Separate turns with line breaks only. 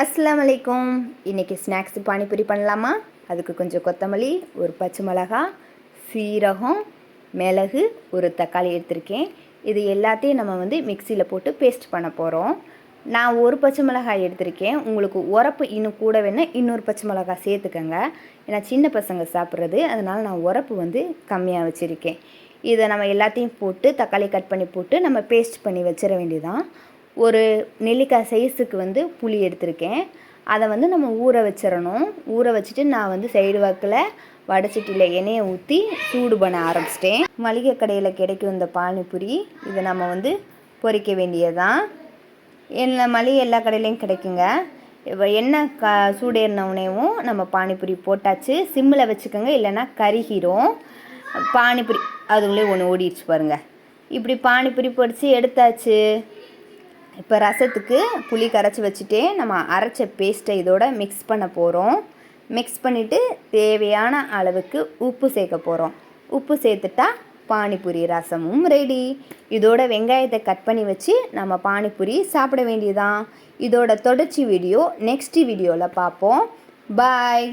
அஸ்ஸலாமு அலைக்கும். இன்றைக்கி ஸ்நாக்ஸ் பானிபூரி பண்ணலாமா? அதுக்கு கொஞ்சம் கொத்தமல்லி, ஒரு பச்சை மிளகாய், சீரகம், மிளகு, ஒரு தக்காளி எடுத்திருக்கேன். இது எல்லாத்தையும் நம்ம மிக்சியில் போட்டு பேஸ்ட் பண்ண போகிறோம். நான் ஒரு பச்சை மிளகாய் எடுத்திருக்கேன். உங்களுக்கு உரப்பு இன்னும் கூட வேணால் இன்னொரு பச்சை மிளகாய் சேர்த்துக்கங்க. ஏன்னா சின்ன பசங்க சாப்பிட்றது, அதனால் நான் உரப்பு கம்மியாக வச்சுருக்கேன். இதை நம்ம எல்லாத்தையும் போட்டு தக்காளி கட் பண்ணி போட்டு நம்ம பேஸ்ட் பண்ணி வச்சிட வேண்டியதான். ஒரு நெல்லிக்காய் சைஸுக்கு புளி எடுத்திருக்கேன். அதை நம்ம ஊற வச்சிடணும். ஊற வச்சுட்டு நான் சைடு வாக்கில் வடைச்சட்டியில் எண்ணெயை ஊற்றி சூடு பண்ண ஆரம்பிச்சிட்டேன். மளிகை கடையில் கிடைக்கும் இந்த பானிபூரி, இதை நம்ம பொரிக்க வேண்டியதான். மளிகை எல்லா கடையிலையும் கிடைக்குங்க. இப்போ எண்ணெய் சூடேறினவுடனேவும் நம்ம பானிபூரி போட்டாச்சு. சிம்மில் வச்சுக்கோங்க, இல்லைன்னா கருகிரும். பானிபூரி அதுங்களே ஒன்று ஓடிடுச்சு பாருங்கள். இப்படி பானிபூரி பொரித்து எடுத்தாச்சு. இப்போ ரசத்துக்கு புளி கரைச்சி வச்சுட்டே நம்ம அரைச்ச பேஸ்ட்டை இதோட மிக்ஸ் பண்ண போகிறோம். மிக்ஸ் பண்ணிவிட்டு தேவையான அளவுக்கு உப்பு சேர்க்க போகிறோம். உப்பு சேர்த்துட்டா பானிபூரி ரசமும் ரெடி. இதோட வெங்காயத்தை கட் பண்ணி வச்சு நம்ம பானிபூரி சாப்பிட வேண்டியதான். இதோட தொடர்ச்சி வீடியோ நெக்ஸ்ட் வீடியோவில் பார்ப்போம். பாய்.